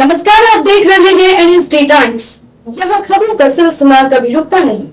नमस्कार, आप देख रहे हैं एनएसडी टाइम्स। यहाँ खबरों का सिलसिला कभी रुकता नहीं।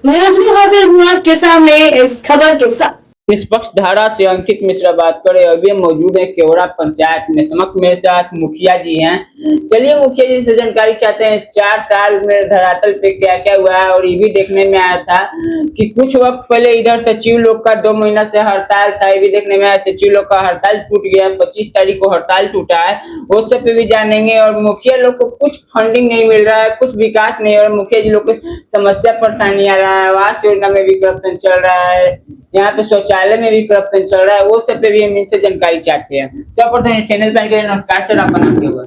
मैं आज भी हाजिर हूँ आपके सामने इस खबर के साथ। निष्पक्ष धारा से अंकित मिश्रा बात करें। अभी मौजूद है केवड़ा पंचायत में। समक्ष मेरे साथ मुखिया जी हैं। चलिए मुखिया जी से जानकारी चाहते हैं 4 साल में धरातल पे क्या क्या हुआ है। और ये भी देखने में आया था कि कुछ वक्त पहले इधर सचिव लोग का 2 महीना से हड़ताल था। ये भी देखने में आया सचिव लोग का हड़ताल टूट गया। 25 तारीख को हड़ताल टूटा है, वो सब पे भी जानेंगे। और मुखिया लोग को कुछ फंडिंग नहीं मिल रहा है, कुछ विकास नहीं। और मुखिया जी लोग को समस्या परेशानी आ रहा है। आवास योजना में भी करप्शन चल रहा है, यहाँ पे शौचालय में भी करप्शन चल रहा है, वो सब पे भी हम इनसे जानकारी चाहते हैं। तो आप चैनल पर के लिए नमस्कार सर, आपका नाम क्या होगा?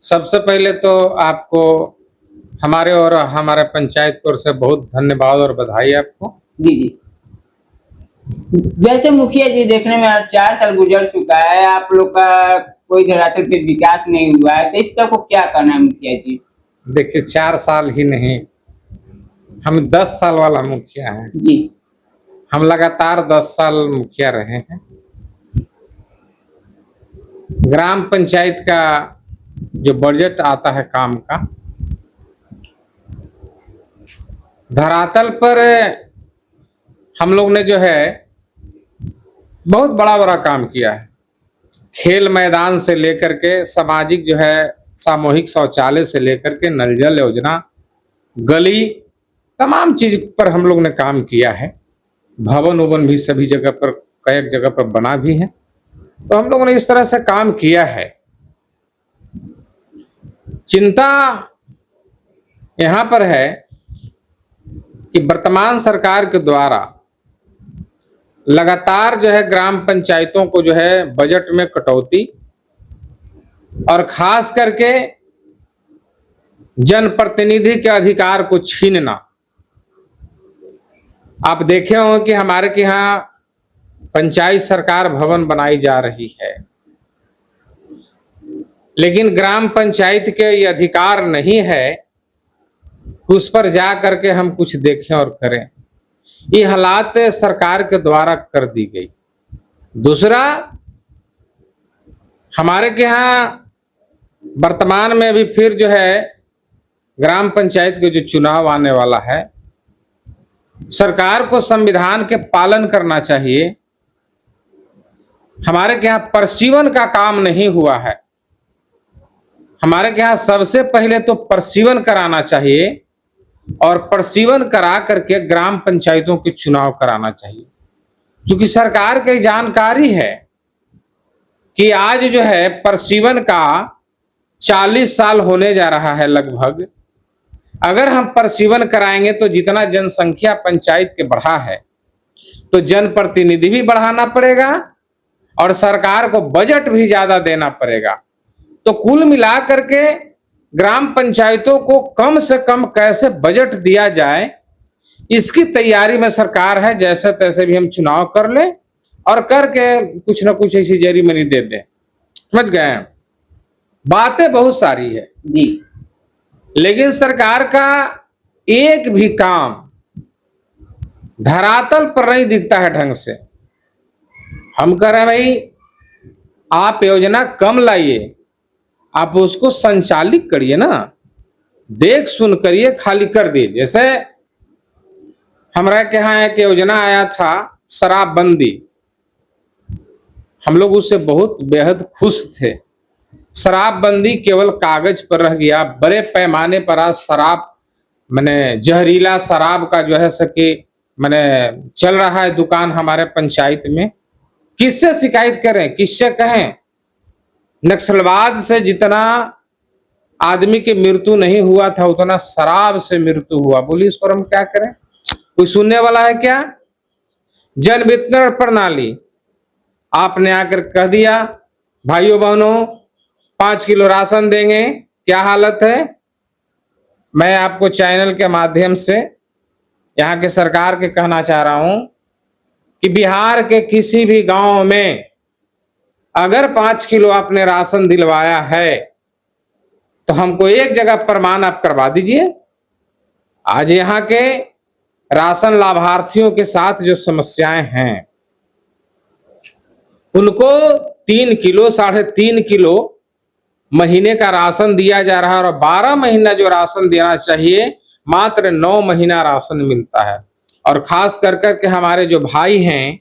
सबसे पहले तो आपको हमारे और हमारे पंचायत की ओर से बहुत धन्यवाद और बधाई आपको। जी जी। जैसे मुखिया जी देखने में 4 साल गुजर चुका है, आप लोग का कोई धरातल पे विकास नहीं हुआ है, तो इस पर को क्या करना है मुखिया जी? देखिए 4 साल ही नहीं, हम 10 साल वाला मुखिया हैं जी। हम लगातार 10 साल मुखिया रहे हैं। ग्राम पंचायत का जो बजट आता है काम का, धरातल पर हम लोग ने जो है बहुत बड़ा बड़ा काम किया है। खेल मैदान से लेकर के सामाजिक जो है सामूहिक शौचालय से लेकर के नल जल योजना, गली, तमाम चीज पर हम लोग ने काम किया है। भवन उवन भी सभी जगह पर, कई जगह पर बना भी है। तो हम लोगों ने इस तरह से काम किया है। चिंता यहां पर है कि वर्तमान सरकार के द्वारा लगातार जो है ग्राम पंचायतों को जो है बजट में कटौती और खास करके जनप्रतिनिधि के अधिकार को छीनना। आप देखे होंगे कि हमारे के यहाँ पंचायत सरकार भवन बनाई जा रही है, लेकिन ग्राम पंचायत के ये अधिकार नहीं है कि उस पर जा करके हम कुछ देखें और करें। ये हालात सरकार के द्वारा कर दी गई। दूसरा, हमारे के यहाँ वर्तमान में भी फिर जो है ग्राम पंचायत के जो चुनाव आने वाला है, सरकार को संविधान के पालन करना चाहिए। हमारे के यहाँ प्रशिवन का काम नहीं हुआ है। हमारे के यहाँ सबसे पहले तो प्रशिवन कराना चाहिए और प्रशिवन करा करके ग्राम पंचायतों के चुनाव कराना चाहिए। क्योंकि सरकार की जानकारी है कि आज जो है प्रशिवन का 40 साल होने जा रहा है लगभग। अगर हम प्रशिवन कराएंगे तो जितना जनसंख्या पंचायत के बढ़ा है, तो जनप्रतिनिधि भी बढ़ाना पड़ेगा और सरकार को बजट भी ज्यादा देना पड़ेगा। तो कुल मिला करके ग्राम पंचायतों को कम से कम कैसे बजट दिया जाए, इसकी तैयारी में सरकार है। जैसे तैसे भी हम चुनाव कर ले और करके कुछ ना कुछ ऐसी जरी मनी दे दें। समझ गए? बातें बहुत सारी है जी, लेकिन सरकार का एक भी काम धरातल पर नहीं दिखता है ढंग से। हम कह रहे हैं भाई, आप योजना कम लाइए, आप उसको संचालित करिए ना, देख सुन करिए, खाली कर दिए। जैसे हमारा के यहाँ एक योजना आया था शराबबंदी, हम लोग उससे बहुत बेहद खुश थे। शराबबंदी केवल कागज पर रह गया। बड़े पैमाने पर आज शराब मैंने जहरीला शराब का जो है सके मैंने चल रहा है दुकान हमारे पंचायत में। किससे शिकायत करें, किससे कहें? नक्सलवाद से जितना आदमी की मृत्यु नहीं हुआ था, उतना शराब से मृत्यु हुआ। बोलिए इस पर हम क्या करें? कोई सुनने वाला है क्या? जन वितरण प्रणाली आपने आकर कह दिया भाइयों बहनों 5 किलो राशन देंगे, क्या हालत है? मैं आपको चैनल के माध्यम से यहाँ के सरकार के कहना चाह रहा हूं कि बिहार के किसी भी गांव में अगर 5 किलो आपने राशन दिलवाया है तो हमको एक जगह प्रमाण आप करवा दीजिए। आज यहाँ के राशन लाभार्थियों के साथ जो समस्याएं हैं, उनको 3 किलो 3.5 किलो महीने का राशन दिया जा रहा है और 12 महीना जो राशन देना चाहिए मात्र 9 महीना राशन मिलता है। और खास कर के हमारे जो भाई हैं,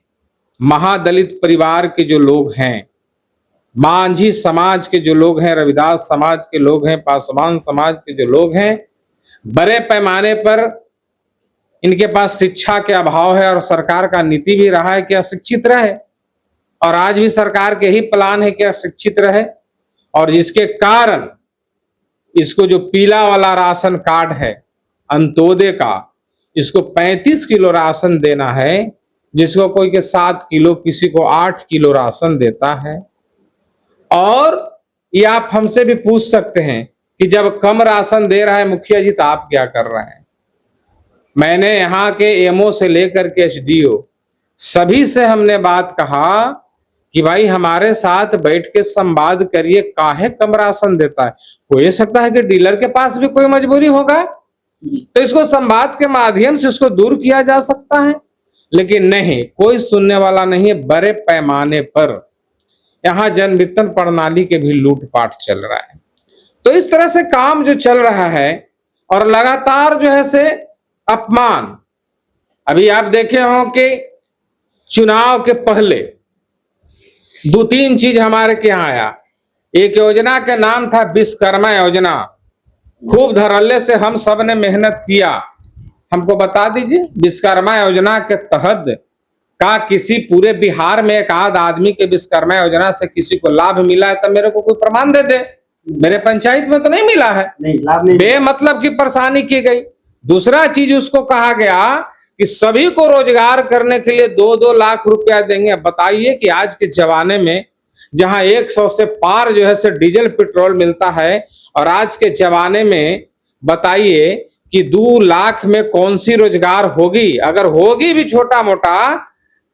महादलित परिवार के जो लोग हैं, मांझी समाज के जो लोग हैं, रविदास समाज के लोग हैं, पासवान समाज के जो लोग हैं, बड़े पैमाने पर इनके पास शिक्षा के अभाव है और सरकार का नीति भी रहा है कि अशिक्षित रहे, और आज भी सरकार के ही प्लान है कि अशिक्षित रहे। और जिसके कारण इसको जो पीला वाला राशन कार्ड है अंत्योदय का, इसको 35 किलो राशन देना है, जिसको कोई के 7 किलो, किसी को 8 किलो राशन देता है। और ये आप हमसे भी पूछ सकते हैं कि जब कम राशन दे रहा है मुखिया जी तो आप क्या कर रहे हैं। मैंने यहाँ के एमओ से लेकर के एसडीओ सभी से हमने बात कहा कि भाई हमारे साथ बैठ के संवाद करिए, काहे कम राशन देता है। हो सकता है कि डीलर के पास भी कोई मजबूरी होगा, तो इसको संवाद के माध्यम से इसको दूर किया जा सकता है, लेकिन नहीं, कोई सुनने वाला नहीं है। बड़े पैमाने पर यहाँ जन वितरण प्रणाली के भी लूटपाट चल रहा है। तो इस तरह से काम जो चल रहा है और लगातार जो है से अपमान, अभी आप देखे हो कि चुनाव के पहले 2-3 चीज हमारे के यहाँ आया। एक योजना का नाम था विश्वकर्मा योजना, खूब धड़ल्ले से हम सब ने मेहनत किया। हमको बता दीजिए विश्वकर्मा योजना के तहत का किसी पूरे बिहार में एक आध आदमी के विश्वकर्मा योजना से किसी को लाभ मिला है? तब मेरे को कोई प्रमाण दे दे। मेरे पंचायत में तो नहीं मिला है, नहीं लाभ नहीं, बेमतलब की परेशानी की गई। दूसरा चीज उसको कहा गया कि सभी को रोजगार करने के लिए 2-2 लाख रुपया देंगे। बताइए कि आज के जमाने में जहां 100 से पार जो है से डीजल पेट्रोल मिलता है, और आज के जमाने में बताइए कि 2 लाख में कौन सी रोजगार होगी। अगर होगी भी छोटा मोटा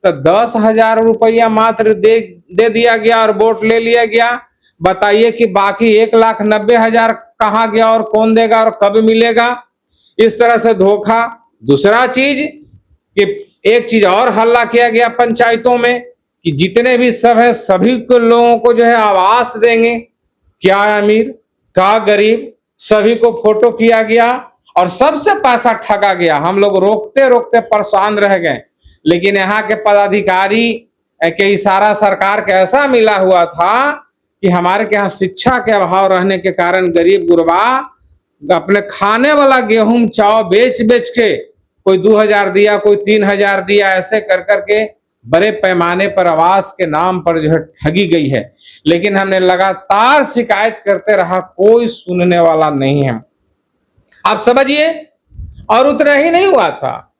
तो 10,000 रुपया मात्र दे दिया गया और वोट ले लिया गया। बताइए कि बाकी 1,90,000 कहाँ गया और कौन देगा और कब मिलेगा। इस तरह से धोखा। दूसरा चीज कि एक चीज और हल्ला किया गया पंचायतों में कि जितने भी सब है सभी को लोगों को जो है आवास देंगे। क्या अमीर क्या गरीब सभी को फोटो किया गया और सबसे पैसा ठगा गया। हम लोग रोकते रोकते परेशान रह गए, लेकिन यहाँ के पदाधिकारी के इशारा सरकार का ऐसा मिला हुआ था कि हमारे के यहाँ शिक्षा के अभाव रहने के कारण गरीब गुरबा अपने खाने वाला गेहूं चाव बेच बेच के कोई 2,000 दिया, कोई 3,000 दिया, ऐसे कर करके बड़े पैमाने पर आवास के नाम पर जो है ठगी गई है। लेकिन हमने लगातार शिकायत करते रहा, कोई सुनने वाला नहीं है। आप समझिए। और उतना ही नहीं हुआ था,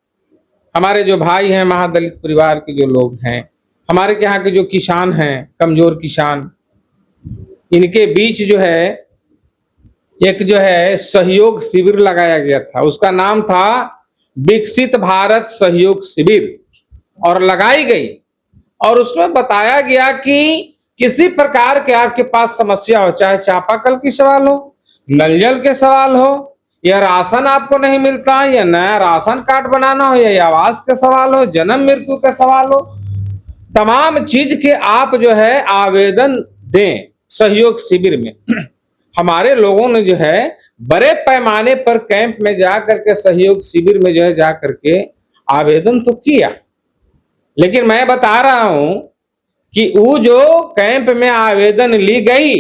हमारे जो भाई हैं महादलित परिवार के जो लोग हैं, हमारे यहाँ के जो किसान हैं, कमजोर किसान, इनके बीच जो है एक जो है सहयोग शिविर लगाया गया था। उसका नाम था विकसित भारत सहयोग शिविर, और लगाई गई। और उसमें बताया गया कि किसी प्रकार के आपके पास समस्या हो, चाहे चापाकल की सवाल हो, नल जल के सवाल हो, या राशन आपको नहीं मिलता, या नया राशन कार्ड बनाना हो, या आवास के सवाल हो, जन्म मृत्यु के सवाल हो, तमाम चीज के आप जो है आवेदन दें सहयोग शिविर में। हमारे लोगों ने जो है बड़े पैमाने पर कैंप में जाकर के सहयोग शिविर में जो है जाकर के आवेदन तो किया, लेकिन मैं बता रहा हूं कि वो जो कैंप में आवेदन ली गई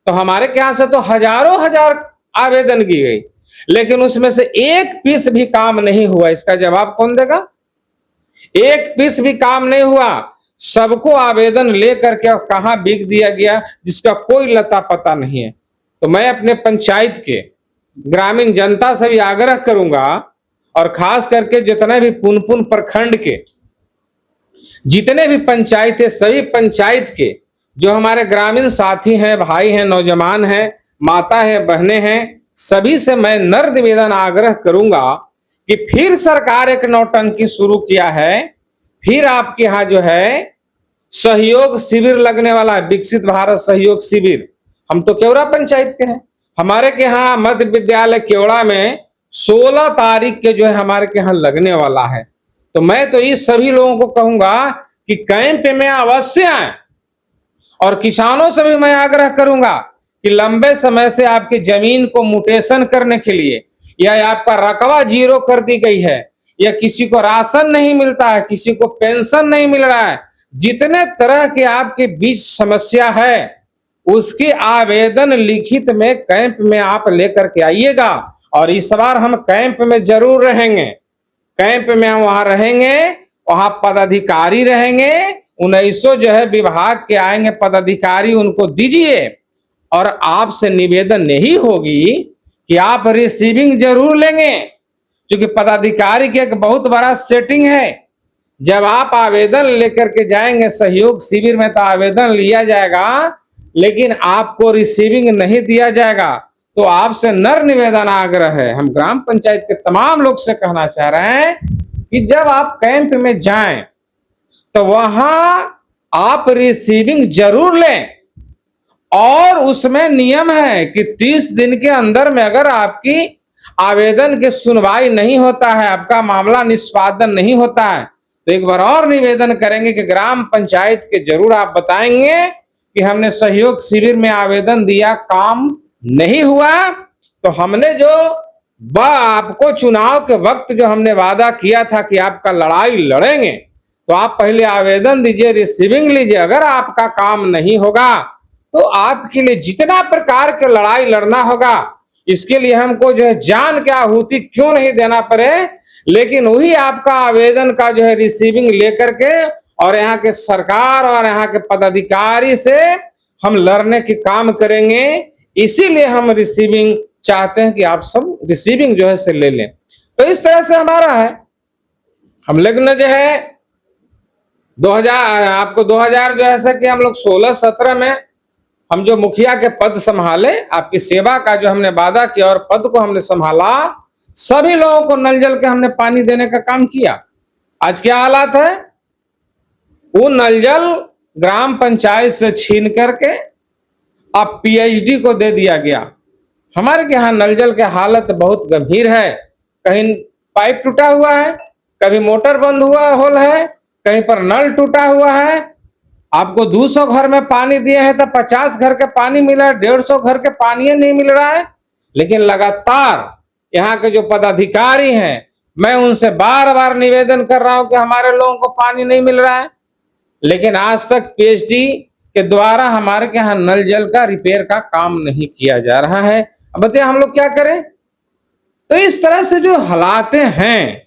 तो हमारे यहाँ से तो हजारों हजार आवेदन की गई, लेकिन उसमें से एक पीस भी काम नहीं हुआ। इसका जवाब कौन देगा? एक पीस भी काम नहीं हुआ। सबको आवेदन लेकर के कहां बिक दिया गया, जिसका कोई लता पता नहीं है। तो मैं अपने पंचायत के ग्रामीण जनता से भी आग्रह करूंगा, और खास करके जितने भी पुनपुन प्रखंड के जितने भी पंचायत है, सभी पंचायत के जो हमारे ग्रामीण साथी हैं, भाई हैं, नौजवान हैं, माता है, बहनें हैं, सभी से मैं नर्म निवेदन आग्रह करूंगा कि फिर सरकार एक नौटंकी शुरू किया है। फिर आपके यहाँ जो है सहयोग शिविर लगने वाला है, विकसित भारत सहयोग शिविर। हम तो केवड़ा पंचायत के हैं, हमारे के यहाँ मध्य विद्यालय केवड़ा में 16 तारीख के जो है हमारे के यहाँ लगने वाला है। तो मैं तो इस सभी लोगों को कहूंगा कि कैंप में अवश्य आए, और किसानों से भी मैं आग्रह करूंगा कि लंबे समय से आपकी जमीन को म्यूटेशन करने के लिए, या आपका रकबा जीरो कर दी गई है, या किसी को राशन नहीं मिलता है, किसी को पेंशन नहीं मिल रहा है, जितने तरह के आपके बीच समस्या है उसकी आवेदन लिखित में कैंप में आप लेकर के आइएगा। और इस बार हम कैंप में जरूर रहेंगे। कैंप में हम वहां रहेंगे, वहां पदाधिकारी रहेंगे, 1900 जो है विभाग के आएंगे पदाधिकारी, उनको दीजिए। और आपसे निवेदन यही होगी कि आप रिसीविंग जरूर लेंगे, क्योंकि पदाधिकारी की एक बहुत बड़ा सेटिंग है। जब आप आवेदन लेकर के जाएंगे सहयोग शिविर में तो आवेदन लिया जाएगा, लेकिन आपको रिसीविंग नहीं दिया जाएगा। तो आपसे नर निवेदन आग्रह है, हम ग्राम पंचायत के तमाम लोग से कहना चाह रहे हैं कि जब आप कैंप में जाएं तो वहां आप रिसीविंग जरूर लें। और उसमें नियम है कि 30 दिन के अंदर में अगर आपकी आवेदन की सुनवाई नहीं होता है, आपका मामला निष्पादन नहीं होता है, तो एक बार और निवेदन करेंगे कि ग्राम पंचायत के जरूर आप बताएंगे कि हमने सहयोग शिविर में आवेदन दिया, काम नहीं हुआ। तो हमने जो आपको चुनाव के वक्त जो हमने वादा किया था कि आपका लड़ाई लड़ेंगे, तो आप पहले आवेदन दीजिए, रिसीविंग लीजिए। अगर आपका काम नहीं होगा तो आपके लिए जितना प्रकार के लड़ाई लड़ना होगा, इसके लिए हमको जो है जान की आहुति क्यों नहीं देना पड़े, लेकिन वही आपका आवेदन का जो है रिसीविंग लेकर के और यहाँ के सरकार और यहाँ के पदाधिकारी से हम लड़ने की काम करेंगे। इसीलिए हम रिसीविंग चाहते हैं कि आप सब रिसीविंग जो है से ले लें। तो इस तरह से हमारा है, हम लोग ने जो है 2000 जो है कि हम लोग 16-17 में हम जो मुखिया के पद संभाले, आपकी सेवा का जो हमने वादा किया और पद को हमने संभाला, सभी लोगों को नल जल के हमने पानी देने का काम किया। आज क्या हालात है, वो नल जल ग्राम पंचायत से छीन करके अब पीएचडी को दे दिया गया। हमारे के यहाँ नल जल की हालत बहुत गंभीर है, कहीं पाइप टूटा हुआ है, कभी मोटर बंद हुआ होल है, कहीं पर नल टूटा हुआ है। आपको 200 घर में पानी दिए हैं तो 50 घर के पानी मिला है, 150 घर के पानी नहीं मिल रहा है। लेकिन लगातार यहाँ के जो पदाधिकारी हैं, मैं उनसे बार बार निवेदन कर रहा हूं कि हमारे लोगों को पानी नहीं मिल रहा है, लेकिन आज तक पीएचडी के द्वारा हमारे के यहाँ नल जल का रिपेयर का काम नहीं किया जा रहा है। अब बताइए हम लोग क्या करें। तो इस तरह से जो हालातें हैं,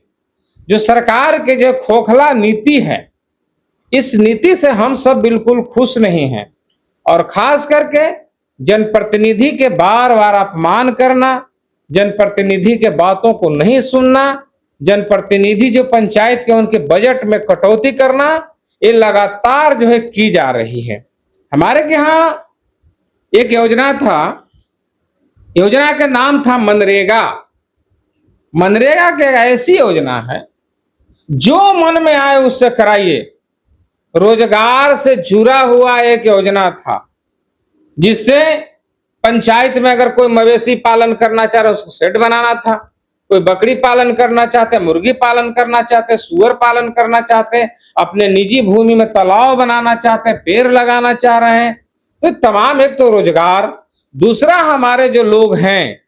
जो सरकार के जो खोखला नीति है, इस नीति से हम सब बिल्कुल खुश नहीं हैं। और खास करके जनप्रतिनिधि के बार बार अपमान करना, जनप्रतिनिधि के बातों को नहीं सुनना, जनप्रतिनिधि जो पंचायत के उनके बजट में कटौती करना, ये लगातार जो है की जा रही है। हमारे यहाँ एक योजना था, योजना का नाम था मनरेगा। मनरेगा की ऐसी योजना है, जो मन में आए उससे कराइए। रोजगार से जुड़ा हुआ एक योजना था, जिससे पंचायत में अगर कोई मवेशी पालन करना चाह रहा है उसको शेड बनाना था, कोई बकरी पालन करना चाहते, मुर्गी पालन करना चाहते, सुअर पालन करना चाहते, अपने निजी भूमि में तालाब बनाना चाहते, पेड़ लगाना चाह रहे हैं, तो तमाम, एक तो रोजगार, दूसरा हमारे जो लोग हैं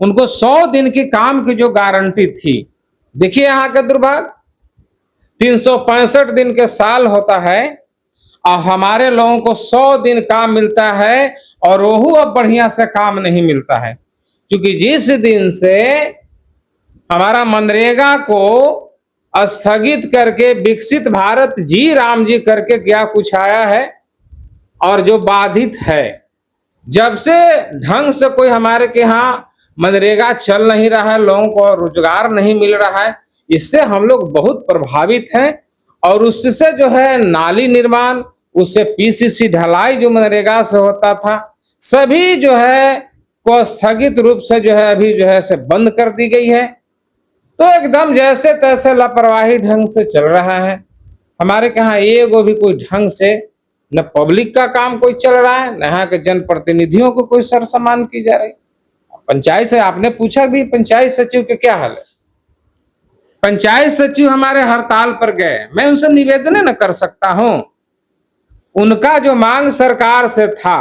उनको 100 दिन की काम की जो गारंटी थी। देखिए यहाँ का दुर्भाग्य, 365 दिन के साल होता है और हमारे लोगों को 100 दिन काम मिलता है, और रोहू अब बढ़िया से काम नहीं मिलता है। क्योंकि जिस दिन से हमारा मनरेगा को स्थगित करके विकसित भारत जी राम जी करके क्या कुछ आया है, और जो बाधित है, जब से ढंग से कोई हमारे के यहाँ मनरेगा चल नहीं रहा है, लोगों को रोजगार नहीं मिल रहा है, इससे हम लोग बहुत प्रभावित हैं। और उससे जो है नाली निर्माण, उससे पीसीसी ढलाई जो मनरेगा से होता था, सभी जो है को स्थगित रूप से जो है अभी जो है से बंद कर दी गई है। तो एकदम जैसे तैसे लापरवाही ढंग से चल रहा है। हमारे यहाँ एगो भी कोई ढंग से न पब्लिक का काम कोई चल रहा है, न यहाँ के जनप्रतिनिधियों को कोई सर सम्मान की जा रही। पंचायत से आपने पूछा भी पंचायत सचिव के क्या हाल है, पंचायत सचिव हमारे हड़ताल पर गए। मैं उनसे निवेदन न कर सकता हूं, उनका जो मांग सरकार से था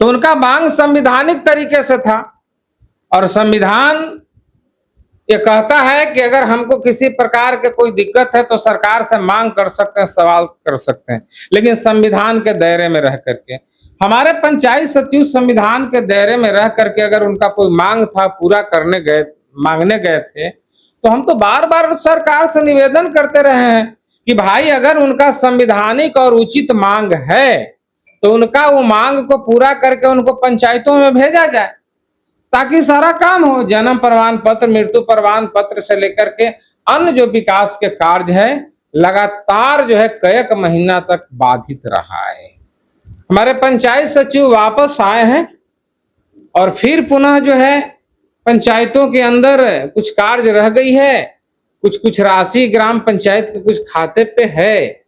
तो उनका मांग संवैधानिक तरीके से था, और संविधान ये कहता है कि अगर हमको किसी प्रकार के कोई दिक्कत है तो सरकार से मांग कर सकते हैं, सवाल कर सकते हैं, लेकिन संविधान के दायरे में रह करके। हमारे पंचायत सचिव संविधान के दायरे में रह करके अगर उनका कोई मांग था पूरा करने गए, मांगने गए थे, तो हम तो बार बार सरकार से निवेदन करते रहे हैं कि भाई अगर उनका संवैधानिक और उचित मांग है तो उनका वो मांग को पूरा करके उनको पंचायतों में भेजा जाए, ताकि सारा काम हो। जन्म प्रमाण पत्र, मृत्यु प्रमाण पत्र से लेकर के अन्य जो विकास के कार्य है लगातार जो है कईक महीना तक बाधित रहा है। हमारे पंचायत सचिव वापस आए हैं और फिर पुनः जो है पंचायतों के अंदर कुछ कार्य रह गई है, कुछ राशि ग्राम पंचायत के कुछ खाते पे है,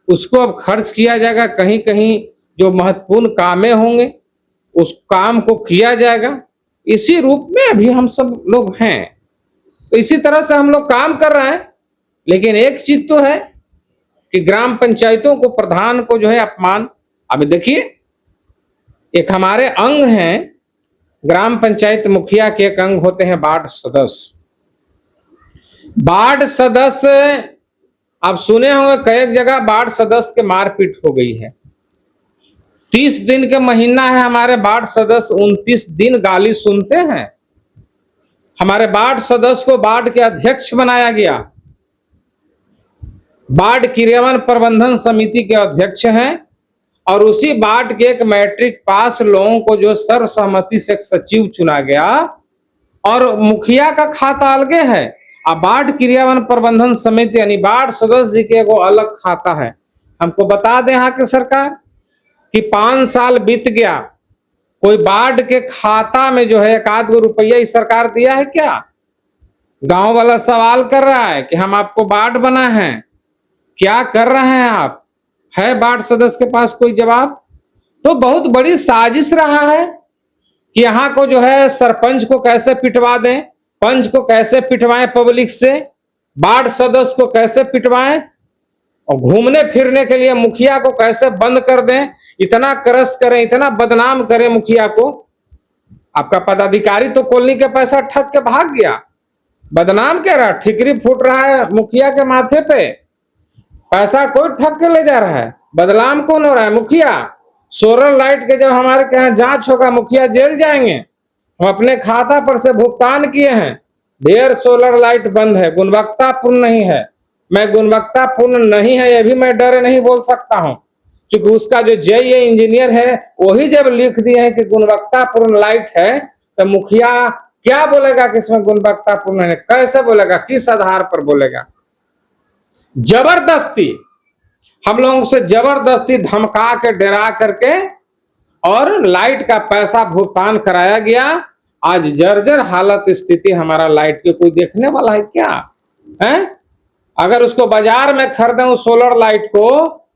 उसको अब खर्च किया जाएगा। कहीं कहीं जो महत्वपूर्ण कामें होंगे उस काम को किया जाएगा। इसी रूप में अभी हम सब लोग हैं, तो इसी तरह से हम लोग काम कर रहे हैं। लेकिन एक चीज तो है कि ग्राम पंचायतों को, प्रधान को जो है अपमान। अब देखिए, एक हमारे अंग हैं ग्राम पंचायत मुखिया के, एक अंग होते हैं वार्ड सदस्य। वार्ड सदस्य आप सुने होंगे कई जगह वार्ड सदस्य के मारपीट हो गई है। 30 दिन के महीना है, हमारे वार्ड सदस्य 29 दिन गाली सुनते हैं। हमारे वार्ड सदस्य को वार्ड के अध्यक्ष बनाया गया, वार्ड क्रियान्वयन प्रबंधन समिति के अध्यक्ष हैं, और उसी वार्ड के एक मैट्रिक पास लोगों को जो सर्वसम्मति से एक सचिव चुना गया, और मुखिया का खाता अलगे है। अब वार्ड क्रियान्वयन प्रबंधन समिति यानी वार्ड सदस्य जी के एगो अलग खाता है। हमको बता दें यहाँ की सरकार कि 5 साल बीत गया, कोई वार्ड के खाता में जो है 1 रुपया ही सरकार दिया है क्या? गांव वाला सवाल कर रहा है कि हम आपको वार्ड बना है, क्या कर रहे हैं आप? है वार्ड सदस्य के पास कोई जवाब? तो बहुत बड़ी साजिश रहा है कि यहाँ को जो है सरपंच को कैसे पिटवा दें, पंच को कैसे पिटवाएं पब्लिक से, वार्ड सदस्य को कैसे पिटवाएं, और घूमने फिरने के लिए मुखिया को कैसे बंद कर दें, इतना करस करें, इतना बदनाम करें मुखिया को। आपका पदाधिकारी तो कॉलोनी के पैसा ठग के भाग गया, बदनाम कह रहा, ठिकरी फूट रहा है मुखिया के माथे पे। पैसा कोई ठग के ले जा रहा है, बदनाम कौन हो रहा है? मुखिया। सोलर लाइट के जब हमारे यहाँ जांच होगा मुखिया जेल जाएंगे। हम अपने खाता पर से भुगतान किए हैं, ढेर सोलर लाइट बंद है, गुणवत्तापूर्ण नहीं है। मैं गुणवत्तापूर्ण नहीं है ये भी मैं डरे नहीं बोल सकता हूं, क्योंकि उसका जो जेईई इंजीनियर है वही जब लिख दिए हैं कि गुणवत्तापूर्ण लाइट है, तो मुखिया क्या बोलेगा कि इसमें गुणवत्तापूर्ण है? कैसे बोलेगा, किस आधार पर बोलेगा? जबरदस्ती हम लोगों से जबरदस्ती धमका के डरा करके और लाइट का पैसा भुगतान कराया गया। आज जर्जर हालत स्थिति हमारा लाइट की, कोई देखने वाला है क्या है? अगर उसको बाजार में खरीदें उस सोलर लाइट को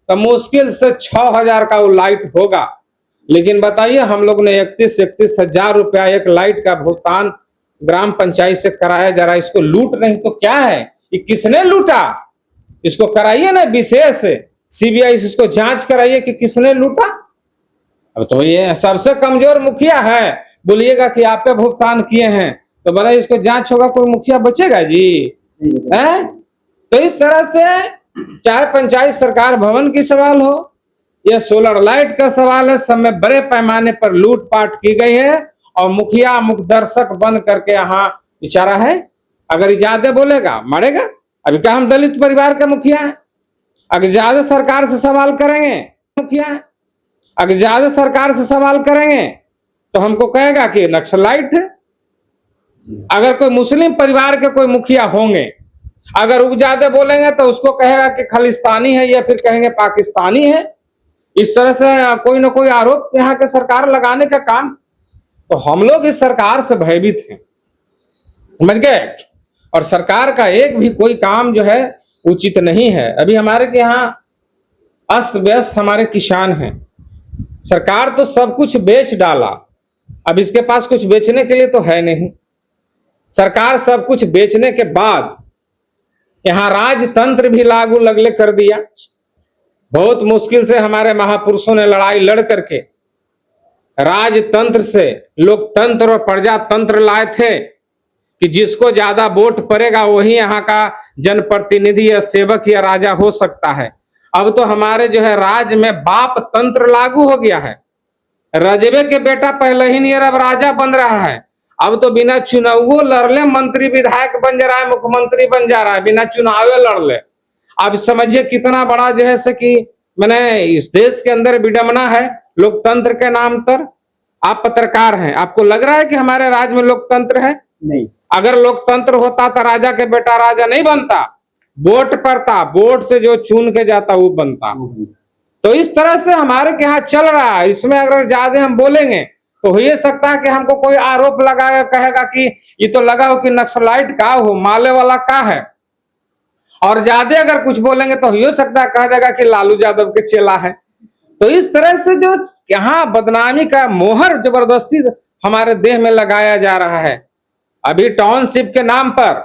तो मुश्किल से 6,000 का वो लाइट होगा। लेकिन बताइए, हम लोग ने 31 हजार रुपया एक लाइट का भुगतान ग्राम पंचायत से कराया जा रहा है। इसको लूट नहीं तो क्या है? ये किसने लूटा? इसको कराइए ना विशेष सीबीआई, इसको जांच कराइए कि किसने लूटा। अब तो ये सबसे कमजोर मुखिया है, बोलिएगा कि आप पे भुगतान किए हैं, तो बोला इसको जांच होगा, कोई मुखिया बचेगा जी? है? तो इस तरह से चाहे पंचायत सरकार भवन की सवाल हो या सोलर लाइट का सवाल है, सब में बड़े पैमाने पर लूटपाट की गई है, और मुखिया मुखदर्शक बन करके यहाँ बेचारा है। अगर ज्यादा बोलेगा मरेगा। अभी क्या हम दलित परिवार के मुखिया हैं? अगर ज्यादा सरकार से सवाल करेंगे मुखिया है, अगर ज्यादा सरकार से सवाल करेंगे तो हमको कहेगा कि नक्सलाइट है। अगर कोई मुस्लिम परिवार के कोई मुखिया होंगे, अगर वो ज्यादा बोलेंगे तो उसको कहेगा कि खालिस्तानी है, या फिर कहेंगे पाकिस्तानी है। इस तरह से कोई ना कोई आरोप यहाँ के सरकार लगाने का काम, तो हम लोग इस सरकार से भयभीत हैं, समझ गए? और सरकार का एक भी कोई काम जो है उचित नहीं है। अभी हमारे के यहाँ अस्त व्यस्त हमारे किसान हैं, सरकार तो सब कुछ बेच डाला, अब इसके पास कुछ बेचने के लिए तो है नहीं। सरकार सब कुछ बेचने के बाद यहाँ राजतंत्र भी लागू लगले कर दिया। बहुत मुश्किल से हमारे महापुरुषों ने लड़ाई लड़ करके राजतंत्र से लोकतंत्र और प्रजातंत्र लाए थे कि जिसको ज्यादा वोट पड़ेगा वही यहाँ का जनप्रतिनिधि या सेवक या राजा हो सकता है। अब तो हमारे जो है राज्य में बाप तंत्र लागू हो गया है। रजबे के बेटा पहले ही नहीं अब राजा बन रहा है। अब तो बिना चुनाव लड़ ले मंत्री विधायक बन जा रहा है, मुख्यमंत्री बन जा रहा है, बिना चुनाव लड़ ले। अब समझिए कितना बड़ा जो है कि मैंने इस देश के अंदर विडंबना है लोकतंत्र के नाम पर। आप पत्रकार हैं, आपको लग रहा है कि हमारे राज्य में लोकतंत्र है? नहीं। अगर लोकतंत्र होता तो राजा के बेटा राजा नहीं बनता, वोट पड़ता, वोट से जो चुन के जाता वो बनता। तो इस तरह से हमारे के यहाँ चल रहा है। इसमें अगर ज्यादा हम बोलेंगे तो हो ये सकता है कि हमको कोई आरोप लगाएगा, कहेगा कि ये तो लगा हो कि नक्सलाइट का हो, माले वाला का है। और ज्यादा अगर कुछ बोलेंगे तो हो सकता है कह देगा कि लालू यादव के चेला है। तो इस तरह से जो यहाँ बदनामी का मोहर जबरदस्ती हमारे देह में लगाया जा रहा है। अभी टाउनशिप के नाम पर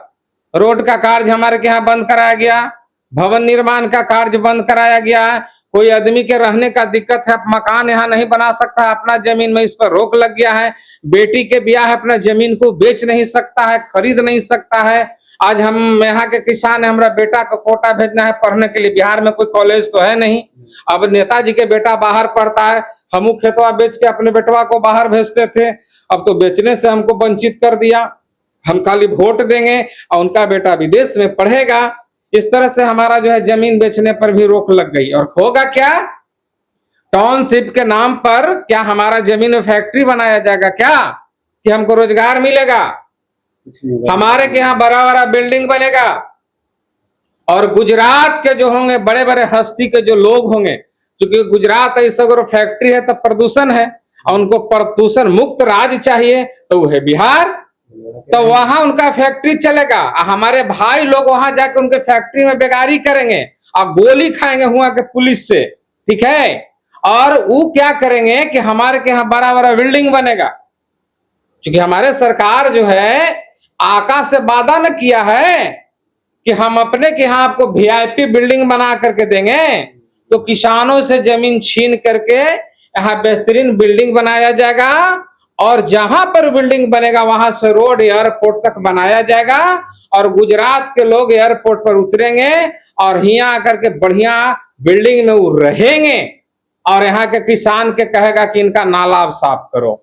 रोड का कार्य हमारे के यहाँ बंद कराया गया, भवन निर्माण का कार्य बंद कराया गया। कोई आदमी के रहने का दिक्कत है, मकान यहाँ नहीं बना सकता है अपना जमीन में, इस पर रोक लग गया है। बेटी के ब्याह है, अपना जमीन को बेच नहीं सकता है, खरीद नहीं सकता है। आज हम यहाँ के किसान है, हमारा बेटा को कोटा भेजना है पढ़ने के लिए, बिहार में कोई कॉलेज तो है नहीं। अब नेताजी के बेटा बाहर पढ़ता है, हम खेतवा बेच के अपने बेटवा को बाहर भेजते थे, अब तो बेचने से हमको वंचित कर दिया। हम खाली वोट देंगे और उनका बेटा विदेश में पढ़ेगा। इस तरह से हमारा जो है जमीन बेचने पर भी रोक लग गई। और होगा क्या? टाउनशिप के नाम पर क्या हमारा जमीन में फैक्ट्री बनाया जाएगा क्या कि हमको रोजगार मिलेगा? हमारे के यहाँ बड़ा बड़ा बिल्डिंग बनेगा और गुजरात के जो होंगे बड़े बड़े हस्ती के जो लोग होंगे, क्योंकि गुजरात ऐसा अगर फैक्ट्री है तो प्रदूषण है और उनको प्रदूषण मुक्त राज्य चाहिए, तो वो है बिहार। तो वहां उनका फैक्ट्री चलेगा। हमारे भाई लोग वहां जाकर उनके फैक्ट्री में बेगारी करेंगे और गोली खाएंगे हुआ के पुलिस से, ठीक है। और वो क्या करेंगे कि हमारे के यहाँ बड़ा बड़ा बिल्डिंग बनेगा, क्योंकि हमारे सरकार जो है आकाश से वादा न किया है कि हम अपने के यहाँ आपको वीआईपी बिल्डिंग बना करके देंगे। तो किसानों से जमीन छीन करके यहाँ बेहतरीन बिल्डिंग बनाया जाएगा और जहां पर बिल्डिंग बनेगा वहां से रोड एयरपोर्ट तक बनाया जाएगा और गुजरात के लोग एयरपोर्ट पर उतरेंगे और यहाँ आकर के बढ़िया बिल्डिंग में वो रहेंगे और यहाँ के किसान के कहेगा कि इनका नाला साफ करो।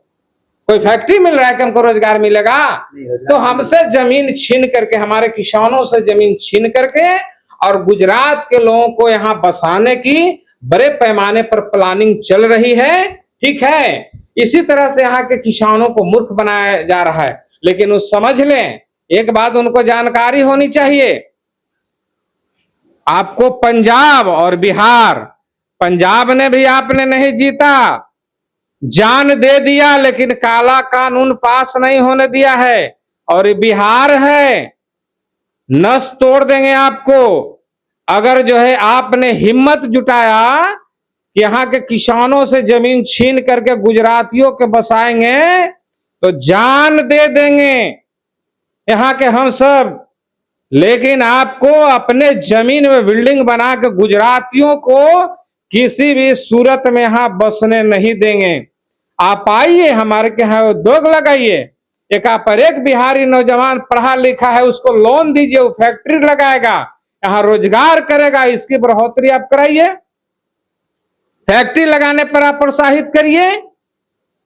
कोई फैक्ट्री मिल रहा है कि हमको रोजगार मिलेगा? तो हमसे जमीन छीन करके, हमारे किसानों से जमीन छीन करके और गुजरात के लोगों को यहाँ बसाने की बड़े पैमाने पर प्लानिंग चल रही है, ठीक है। इसी तरह से यहाँ के किसानों को मूर्ख बनाया जा रहा है। लेकिन वो समझ लें, एक बात उनको जानकारी होनी चाहिए, आपको पंजाब और बिहार, पंजाब ने भी आपने नहीं जीता, जान दे दिया, लेकिन काला कानून पास नहीं होने दिया है। और बिहार है, नस तोड़ देंगे आपको अगर जो है आपने हिम्मत जुटाया कि यहाँ के किसानों से जमीन छीन करके गुजरातियों के बसाएंगे तो जान दे देंगे यहाँ के हम सब। लेकिन आपको अपने जमीन में बिल्डिंग बना के गुजरातियों को किसी भी सूरत में यहाँ बसने नहीं देंगे। आप आइए हमारे के यहाँ उद्योग लगाइए, एक पर एक बिहारी नौजवान पढ़ा लिखा है उसको लोन दीजिए, वो फैक्ट्री लगाएगा, यहाँ रोजगार करेगा, इसकी बढ़ोतरी आप कराइए, फैक्ट्री लगाने पर आप प्रोत्साहित करिए।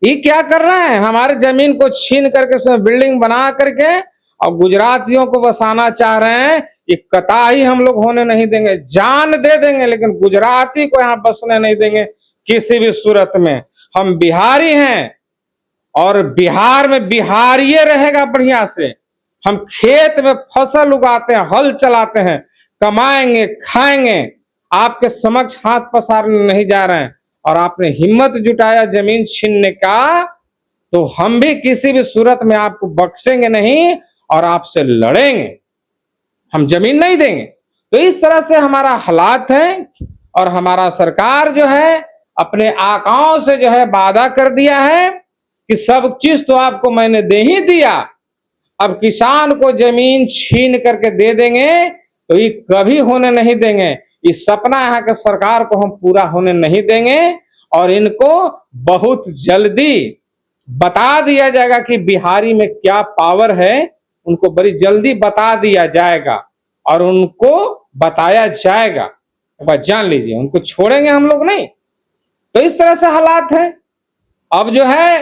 ये क्या कर रहे हैं? हमारे जमीन को छीन करके उसमें बिल्डिंग बना करके और गुजरातियों को बसाना चाह रहे हैं। ये कतई हम लोग होने नहीं देंगे, जान दे देंगे लेकिन गुजराती को यहाँ बसने नहीं देंगे किसी भी सूरत में। हम बिहारी हैं और बिहार में बिहारिये रहेगा बढ़िया से। हम खेत में फसल उगाते हैं, हल चलाते हैं, कमाएंगे, खाएंगे, आपके समक्ष हाथ पसारने नहीं जा रहे हैं। और आपने हिम्मत जुटाया जमीन छीनने का, तो हम भी किसी भी सूरत में आपको बख्शेंगे नहीं और आपसे लड़ेंगे, हम जमीन नहीं देंगे। तो इस तरह से हमारा हालात है और हमारा सरकार जो है अपने आकाओं से जो है वादा कर दिया है कि सब चीज तो आपको मैंने दे ही दिया, अब किसान को जमीन छीन करके दे देंगे तो ये कभी होने नहीं देंगे। इस सपना यहाँ के सरकार को हम पूरा होने नहीं देंगे और इनको बहुत जल्दी बता दिया जाएगा कि बिहारी में क्या पावर है। उनको बड़ी जल्दी बता दिया जाएगा और उनको बताया जाएगा। एक बात जान लीजिए, उनको छोड़ेंगे हम लोग नहीं। तो इस तरह से हालात है। अब जो है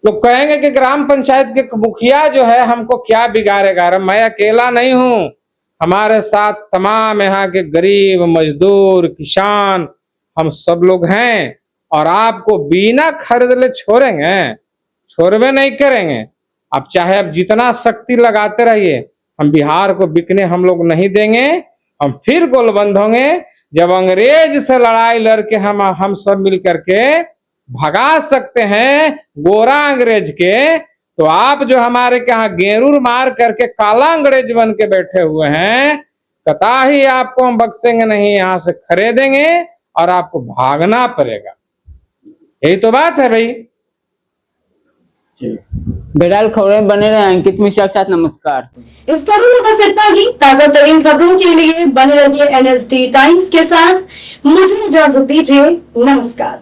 लोग कहेंगे कि ग्राम पंचायत के मुखिया जो है हमको क्या बिगाड़ेगा। अरे मैं अकेला नहीं हूं, हमारे साथ तमाम यहाँ के गरीब मजदूर किसान हम सब लोग हैं और आपको बिना खरीदले छोड़वे नहीं करेंगे। आप चाहे आप जितना शक्ति लगाते रहिए, हम बिहार को बिकने हम लोग नहीं देंगे। हम फिर गोलबंद होंगे जब अंग्रेज से लड़ाई लड़के हम सब मिल करके भगा सकते हैं गोरा अंग्रेज के। तो आप जो हमारे यहाँ गेरूर मार करके काला अंग्रेज बन के बैठे हुए हैं, कतई आपको हम बख्शेंगे नहीं। यहाँ से खरीदेंगे और आपको भागना पड़ेगा। यही तो बात है भाई। बहरहाल खबरें बने रहे अंकित मिश्रा के साथ। नमस्कार। इस खबर में बस इतना ही। ताजा तरीन खबरों के लिए बने रहिए NSD टाइम्स के साथ। मुझे इजाजत दीजिए। नमस्कार।